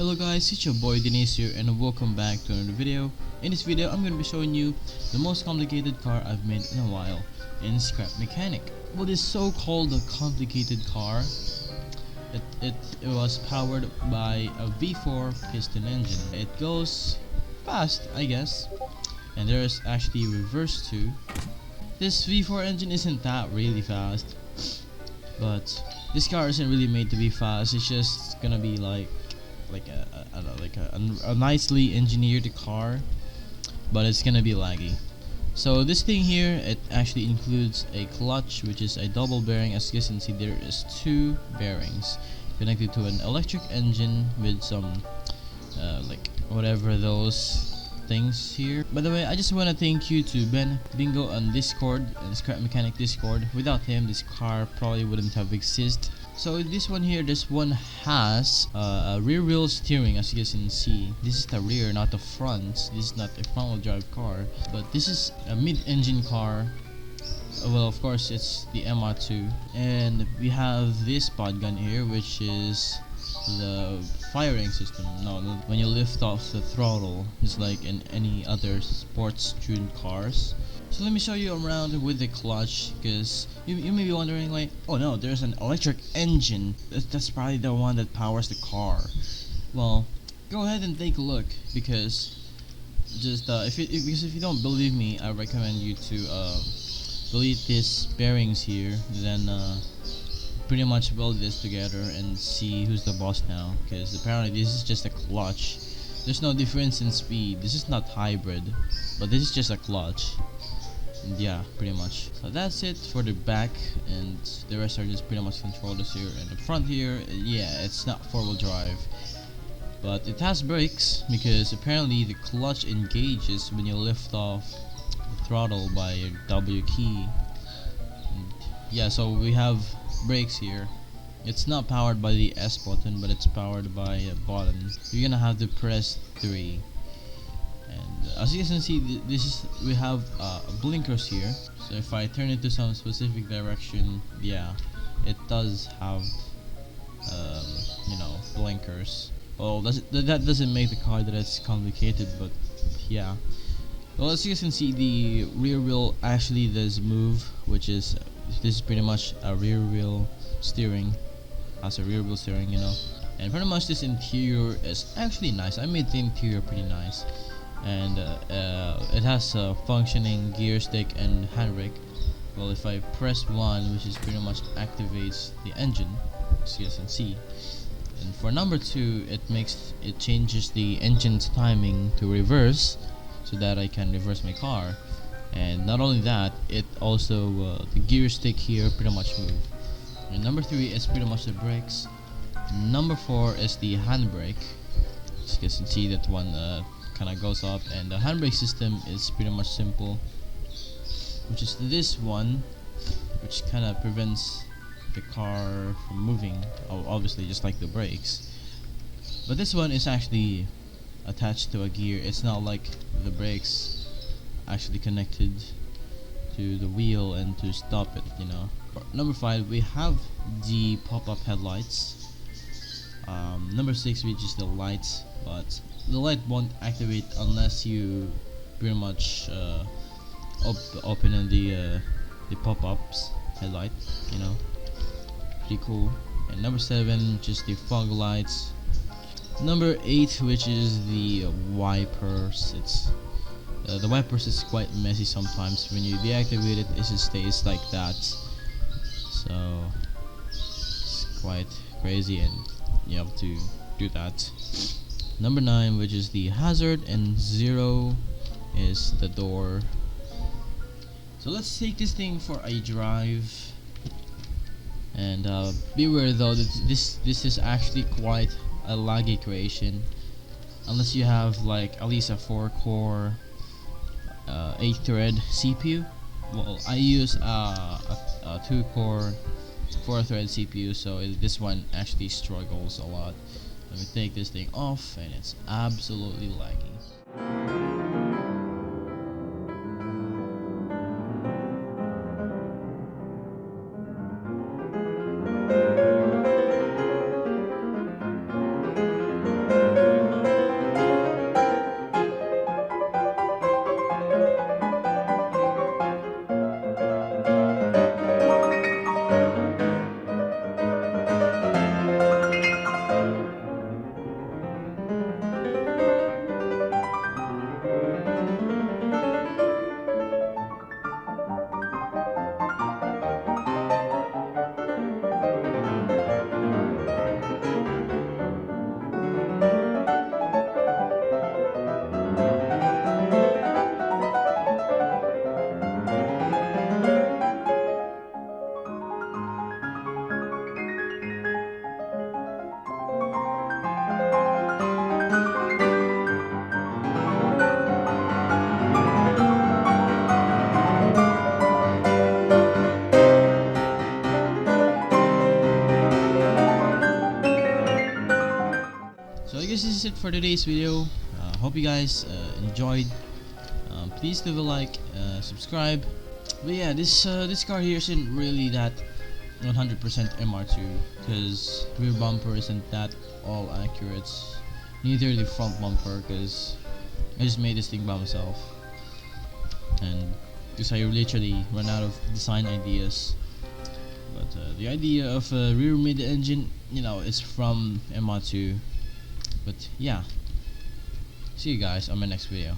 Hello guys, it's your boy Denise here and welcome back to another video. In this video, I'm going to be showing you the most complicated car I've made in a while in Scrap Mechanic. Well, this so-called complicated car, it was powered by a V4 piston engine. It goes fast, I guess, and there's actually reverse too. This V4 engine isn't that really fast, but this car isn't really made to be fast. It's just gonna be like a nicely engineered car, but it's gonna be laggy. So this thing here, it actually includes a clutch, which is a double bearing. As you can see, there is two bearings connected to an electric engine with some like whatever those things here. By the way, I just want to thank you to Ben Bingo on Discord and Scrap Mechanic Discord. Without him, this car probably wouldn't have existed. So this one here, this one has a rear wheel steering. As you guys can see, this is the rear, not the front. This is not a front wheel drive car, but this is a mid-engine car. Well, of course, it's the MR2, and we have this pod gun here, which is the firing system. No, when you lift off the throttle, it's like in any other sports tuned cars. So let me show you around with the clutch, because you may be wondering like, oh no, there's an electric engine. That's probably the one that powers the car. Well, go ahead and take a look, because just if you don't believe me, I recommend you to delete these bearings here, then pretty much weld this together and see who's the boss now, because apparently this is just a clutch. There's no difference in speed. This is not hybrid, but this is just a clutch. And yeah, pretty much. So that's it for the back, and the rest are just pretty much controllers here. And the front here, yeah, it's not four-wheel drive, but it has brakes, because apparently the clutch engages when you lift off the throttle by your W key. And yeah, so we have brakes here. It's not powered by the S button, but it's powered by a button. You're gonna have to press 3. And as you can see, we have blinkers here. So if I turn it to some specific direction, yeah, it does have blinkers. Well, that doesn't make the car that it's complicated, but yeah. Well, as you can see, the rear wheel actually does move, which is this is pretty much a rear wheel steering. Has a rear wheel steering, and pretty much this interior is actually nice. I made the interior pretty nice, and it has a functioning gear stick and handbrake. Well, if I press 1, which is pretty much activates the engine, as you can see, and for number 2, it changes the engine's timing to reverse, so that I can reverse my car. And not only that, it also the gear stick here pretty much move. And number 3 is pretty much the brakes. Number 4 is the handbrake. As you can see, that one kind of goes up, and the handbrake system is pretty much simple, which is this one, which kind of prevents the car from moving, obviously just like the brakes. But this one is actually attached to a gear. It's not like the brakes actually connected to the wheel and to stop it, For number 5, we have the pop-up headlights. Number 6, which is the lights, but the light won't activate unless you pretty much open the pop-ups headlight, pretty cool. And number 7, just the fog lights. Number 8, which is the wipers. The wipers is quite messy sometimes. When you deactivate it, it just stays like that. So it's quite crazy, and you have to do that. Number 9, which is the hazard, and 0 is the door. So let's take this thing for a drive. And beware though that this is actually quite a laggy creation, unless you have like at least a 4-core 8-thread CPU. Well, I use a 2-core 4-thread CPU, so this one actually struggles a lot. Let me take this thing off, and it's absolutely laggy. I guess this is it for today's video. Hope you guys enjoyed. Please leave a like, subscribe. But yeah, this car here isn't really that 100% MR2 because rear bumper isn't that all accurate. Neither the front bumper because I just made this thing by myself, and because I literally run out of design ideas. But the idea of a rear mid engine, it's from MR2. But yeah, see you guys on my next video.